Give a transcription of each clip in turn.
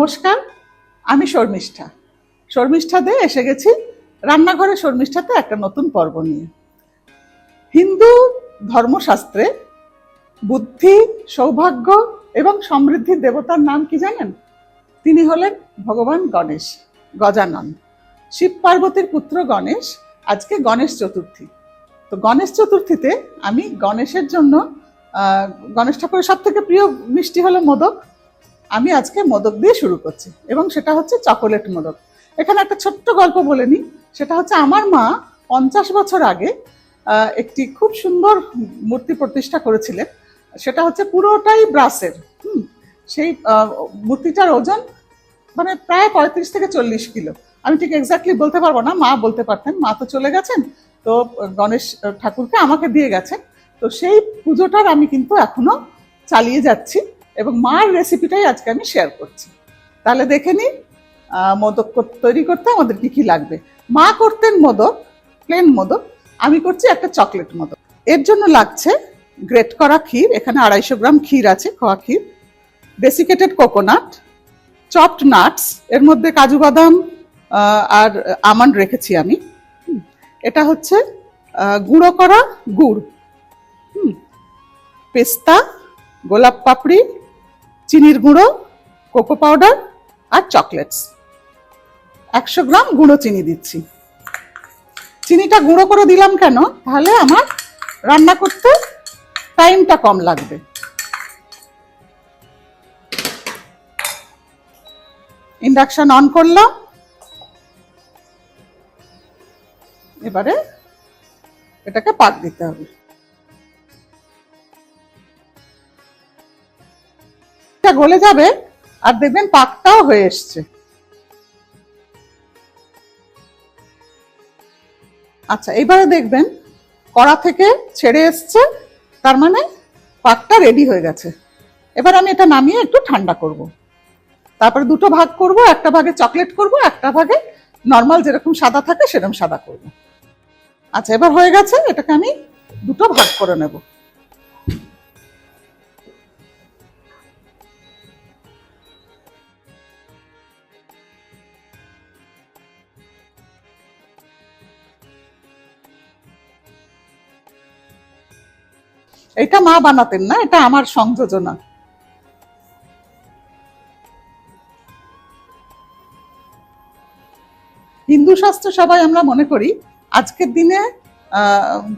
নমস্কার, আমি শর্মিষ্ঠা। শর্মিষ্ঠাতে এসে গেছি রান্নাঘরে শর্মিষ্ঠাতে একটা নতুন পর্ব নিয়ে। হিন্দু ধর্মশাস্ত্রে বুদ্ধি, সৌভাগ্য এবং সমৃদ্ধির দেবতার নাম কি জানেন? তিনি হলেন ভগবান গণেশ, গজানন। শিব পার্বতীর পুত্র গণেশ। আজকে গণেশ চতুর্থী। তো গণেশ চতুর্থীতে আমি গণেশের জন্য গণেশ ঠাকুরের সব থেকে প্রিয় মিষ্টি হলো মোদক। আমি আজকে মোদক দিয়ে শুরু করছি এবং সেটা হচ্ছে চকোলেট মোদক। এখানে একটা ছোট্ট গল্প বলে নিই। সেটা হচ্ছে আমার মা 50 বছর আগে একটি খুব সুন্দর মূর্তি প্রতিষ্ঠা করেছিলেন। সেটা হচ্ছে পুরোটাই ব্রাসের। সেই মূর্তিটার ওজন মানে প্রায় 35 থেকে 40 কিলো। আমি ঠিক এক্স্যাক্টলি বলতে পারবো না, মা বলতে পারতেন। মা তো চলে গেছেন, তো গণেশ ঠাকুরকে আমাকে দিয়ে গেছেন। তো সেই পুজোটার আমি কিন্তু এখনো চালিয়ে যাচ্ছি এবং মার রেসিপিটাই আজকে আমি শেয়ার করছি। তাহলে দেখে নিন মোদক তৈরি করতে আমাদের কি কি লাগবে। মা করতেন মোদক, প্লেন মোদক। আমি করছি একটা চকলেট মোদক। এর জন্য লাগছে গ্রেট করা ক্ষীর। এখানে 250 গ্রাম ক্ষীর আছে, খোয়া ক্ষীর। ডেসিকেটেড কোকোনাট, চপড নাটস, এর মধ্যে কাজু বাদাম আর আমন্ড রেখেছি আমি। এটা হচ্ছে গুঁড়ো করা গুড়, পেস্তা, গোলাপ পাপড়ি, চিনির গুঁড়ো, কোকো পাউডার আর চকলেটস। 100 গ্রাম গুঁড়ো চিনি দিচ্ছি। চিনিটা গুঁড়ো করে দিলাম কেন? তাহলে আমার রান্না করতে টাইমটা কম লাগবে। ইন্ডাকশন অন করলাম। এবারে এটাকে পাক দিতে হবে। এটা গলে যাবে আর দেখবেন পাকটাও হয়ে এসছে। আচ্ছা, এবারে দেখবেন কড়া থেকে ছেড়ে এসছে, তার মানে পাকটা রেডি হয়ে গেছে। এবার আমি এটা নামিয়ে একটু ঠান্ডা করব। তারপরে দুটো ভাগ করব, একটা ভাগে চকলেট করব, একটা ভাগে নর্মাল যেরকম সাদা থাকে সেরকম সাদা করব। আচ্ছা, এবার হয়ে গেছে। এটাকে আমি দুটো ভাগ করে নেব। এটা মা বানাতেন না, এটা আমার সংযোজনা। হিন্দু শাস্ত্রে সবাই আমরা মনে করি আজকের দিনে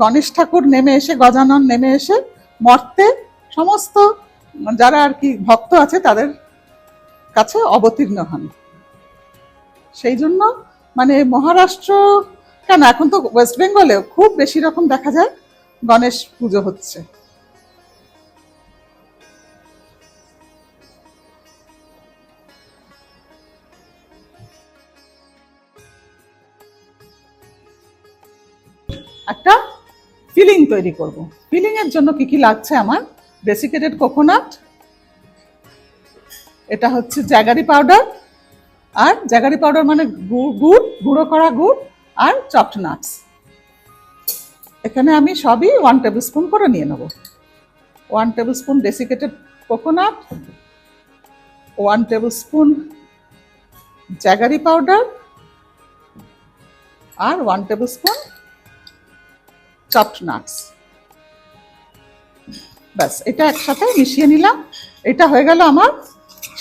গণেশ ঠাকুর নেমে এসে, গজানন নেমে এসে মর্তে সমস্ত যারা আর কি ভক্ত আছে তাদের কাছে অবতীর্ণ হন। সেই জন্য মানে মহারাষ্ট্র কেন, এখন তো ওয়েস্ট বেঙ্গলেও খুব বেশি রকম দেখা যায় গণেশ পুজো হচ্ছে। একটা ফিলিং তৈরি করব। ফিলিং এর জন্য কি কি লাগছে আমার? ডেসিকেটেড কোকোনাট, এটা হচ্ছে জ্যাগারি পাউডার, আর জ্যাগারি পাউডার মানে গুড়, গুঁড়ো করা গুড়, আর চপড নাটস। এখানে আমি সবই 1 টেবিল স্পুন করে নিয়ে নেব। 1 tablespoon desiccated coconut, 1 tablespoon jaggery powder, আর 1 টেবিল স্পুন চপড নাটস। ব্যাস, এটা একসাথে মিশিয়ে নিলাম। এটা হয়ে গেল আমার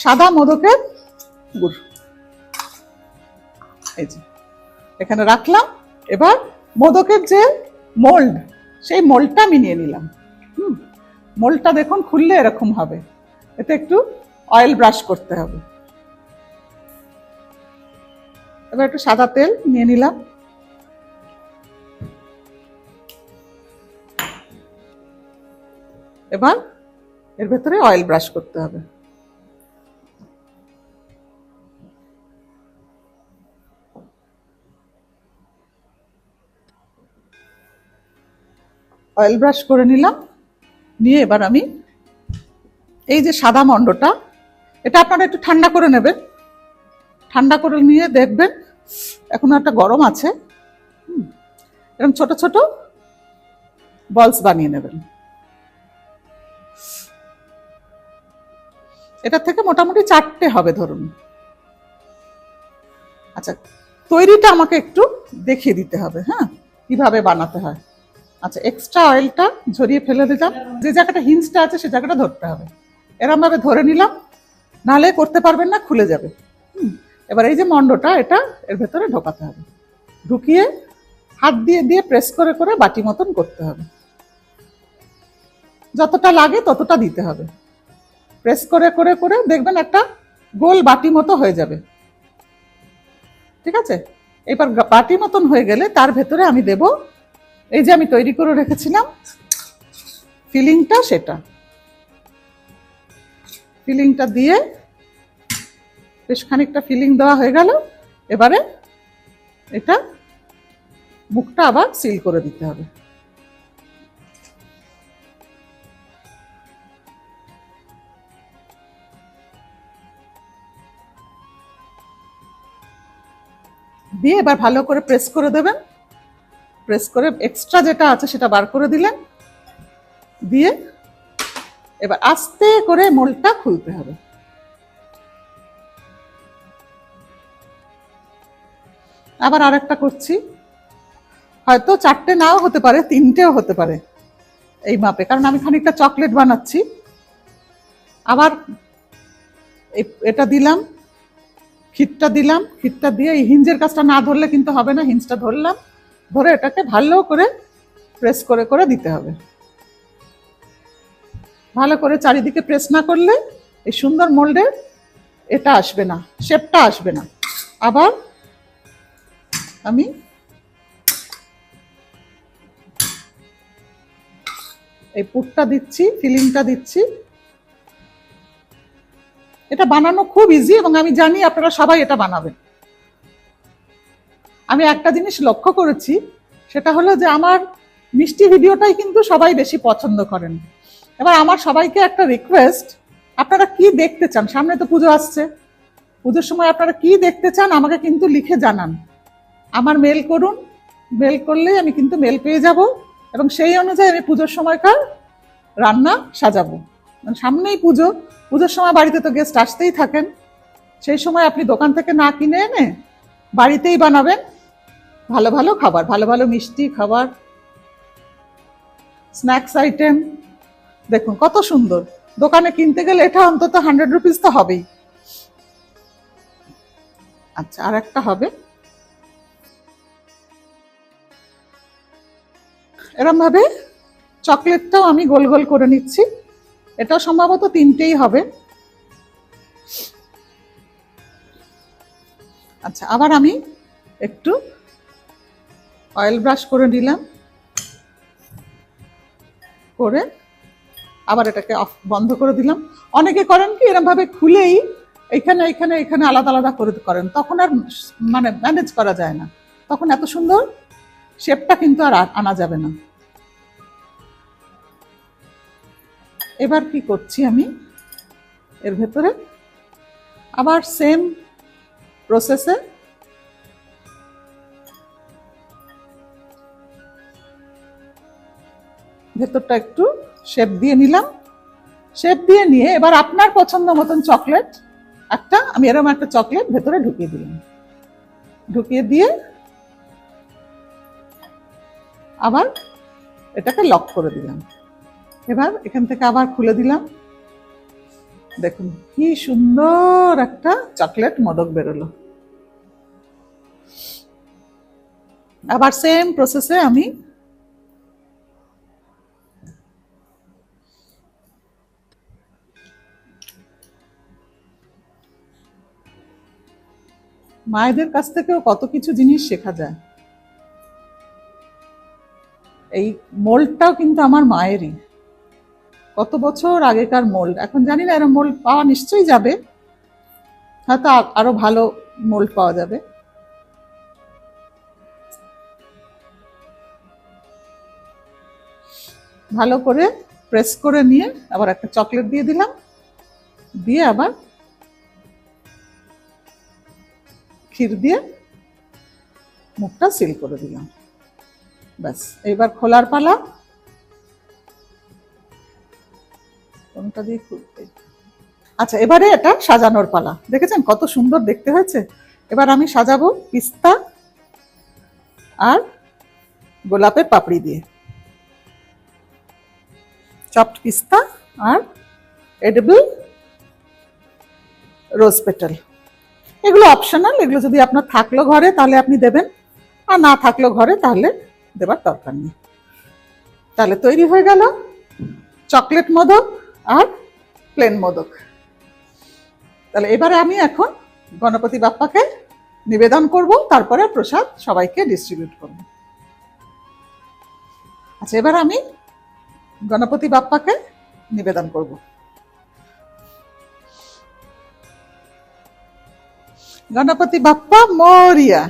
সাদা মোদকের গুড়। এই যে এখানে রাখলাম। এবার মোদকের যে মোল্ড, সেই মোল্ডটা আমি নিয়ে নিলাম। মোল্ডটা দেখুন খুললে এরকম হবে। এতে একটু অয়েল ব্রাশ করতে হবে। এবার একটু সাদা তেল নিয়ে নিলাম। এবার এর ভেতরে অয়েল ব্রাশ করতে হবে। অয়েল ব্রাশ করে নিলাম। নিয়ে এবার আমি এই যে সাদা মন্ডটা, এটা আপনারা একটু ঠান্ডা করে নেবেন। ঠান্ডা করে নিয়ে দেখবেন এখন একটা গরম আছে, এরকম ছোট ছোট বলস বানিয়ে নেবেন। এটা থেকে মোটামুটি 4টে হবে ধরুন। আচ্ছা, তৈরিটা আমাকে একটু দেখিয়ে দিতে হবে, হ্যাঁ, কিভাবে বানাতে হয়। আচ্ছা, এক্সট্রা অয়েলটা ঝরিয়ে ফেলে দিলাম, যে জায়গাটা হিঞ্জটা আছে সে জায়গাটা ধরতে হবে, এরম ভাবে ধরে নিলাম, নাহলে করতে পারবেন না, খুলে যাবে। এবার এই যে মন্ডটা, এটা এর ভেতরে ঢোকাতে হবে, ঢুকিয়ে হাত দিয়ে দিয়ে প্রেস করে করে বাটি মতন করতে হবে, যতটা লাগে ততটা দিতে হবে, প্রেস করে করে করে দেখবেন একটা গোল বাটি মতো হয়ে যাবে। ঠিক আছে, এবার বাটি মতন হয়ে গেলে তার ভেতরে আমি দেব এই যে আমি তৈরি করে রেখেছিলাম ফিলিংটা, সেটা ফিলিংটা দিয়ে বেশ খানিকটা ফিলিং দেওয়া হয়ে গেল। এবারে এটা মুখটা আবার সিল করে দিতে হবে। দিয়ে এবার ভালো করে প্রেস করে দেবেন, প্রেস করে এক্সট্রা যেটা আছে সেটা বার করে দিলেন, দিয়ে এবার আস্তে করে মোল্ডটা খুলতে হবে। আবার আরেকটা করছি, হয়তো 4টে নাও হতে পারে, 3টেও হতে পারে এই মাপে, কারণ আমি খানিকটা চকলেট বানাচ্ছি। আবার এটা দিলাম, খিটটা দিলাম, খিটটা দিয়ে এই হিঞ্জের কাজটা না ধরলে কিন্তু হবে না, হিঞ্জটা ধরলাম, ধরে এটাকে ভালো করে প্রেস করে করে দিতে হবে। ভালো করে চারিদিকে প্রেস না করলে এই সুন্দর মোল্ডের এটা আসবে না, শেপটা আসবে না। আবার আমি এই পুরটা দিচ্ছি, ফিলিংটা দিচ্ছি। এটা বানানো খুব ইজি এবং আমি জানি আপনারা সবাই এটা বানাবেন। আমি একটা জিনিস লক্ষ্য করেছি, সেটা হলো যে আমার মিষ্টি ভিডিওটাই কিন্তু সবাই বেশি পছন্দ করেন। এবার আমার সবাইকে একটা রিকোয়েস্ট, আপনারা কি দেখতে চান? সামনে তো পুজো আসছে, পুজোর সময় আপনারা কি দেখতে চান আমাকে কিন্তু লিখে জানান, আমার মেল করুন, মেল করলেই আমি কিন্তু মেল পেয়ে যাব এবং সেই অনুযায়ী আমি পুজোর সময়কার রান্না সাজাবো। মানে সামনেই পুজো, পুজোর সময় বাড়িতে তো গেস্ট আসতেই থাকেন, সেই সময় আপনি দোকান থেকে না কিনে এনে বাড়িতেই বানাবেন ভালো ভালো খাবার, ভালো ভালো মিষ্টি খাবার, স্ন্যাক্স আইটেম। দেখুন কত সুন্দর, দোকানে কিনতে গেলে এটা অন্তত 100 রুপিস তো হবেই। আচ্ছা, আর একটা হবে, এরম ভাবে চকলেটটাও আমি গোল গোল করে নিচ্ছি, এটাও সম্ভবত 3টেই হবে। আচ্ছা, আবার আমি একটু অয়েল ব্রাশ করে নিলাম, করে আবার এটাকে বন্ধ করে দিলাম। অনেকে করেন কি এরকম ভাবে খুলেই এখানে এখানে এখানে আলাদা আলাদা করে করেন, তখন আর মানে ম্যানেজ করা যায় না, তখন এত সুন্দর শেপটা কিন্তু আর আনা যাবে না। এবার কি করছি, আমি এর ভেতরে আবার সেম প্রসেসে ভেতরটা একটু শেপ দিয়ে নিলাম, শেপ দিয়ে নিয়ে এবার আপনার পছন্দ মতন চকলেট একটা, আমি এরকম একটা চকলেট ভেতরে ঢুকিয়ে দিলাম, ঢুকিয়ে দিয়ে আবার এটাকে লক করে দিলাম। এবার এখান থেকে আবার খুলে দিলাম, দেখুন কি সুন্দর একটা চকলেট মোদক বেরোলো। আবার সেম প্রসেসে আমি মায়েদের কাছ থেকেও কত কিছু জিনিস শেখা যায়। এই মোল্ডটাও কিন্তু আমার মায়েরই, কত বছর আগেকার মোল্ড, এখন জানি না এরকম মোল্ড পাওয়া নিশ্চয়ই যাবে, হয়তো আরো ভালো মোল্ড পাওয়া যাবে। ভালো করে প্রেস করে নিয়ে আবার একটা চকলেট দিয়ে দিলাম, দিয়ে আবার ক্ষীর দিয়ে মুখটা সিল করে দিলাম। ব্যাস, এইবার খোলার পালা। কোনটা দিয়ে খুলতে? আচ্ছা, এবারে এটা সাজানোর পালা। দেখেছেন কত সুন্দর দেখতে হয়েছে, এবার আমি সাজাবো পিস্তা আর গোলাপের পাপড়ি দিয়ে, চপড পিস্তা আর এডিবল রোজ পেটাল। এগুলো অপশনাল, এগুলো যদি আপনার থাকলো ঘরে তাহলে আপনি দেবেন, আর না থাকলো ঘরে তাহলে দেবার দরকার নেই। তাহলে তৈরি হয়ে গেল চকলেট মোদক আর প্লেন মোদক। তাহলে এবারে আমি এখন গণপতি বাপ্পাকে নিবেদন করব, তারপরে প্রসাদ সবাইকে ডিস্ট্রিবিউট করব। আচ্ছা, এবার আমি গণপতি বাপ্পাকে নিবেদন করব। গণপতি বাপ্পা মোরিয়া।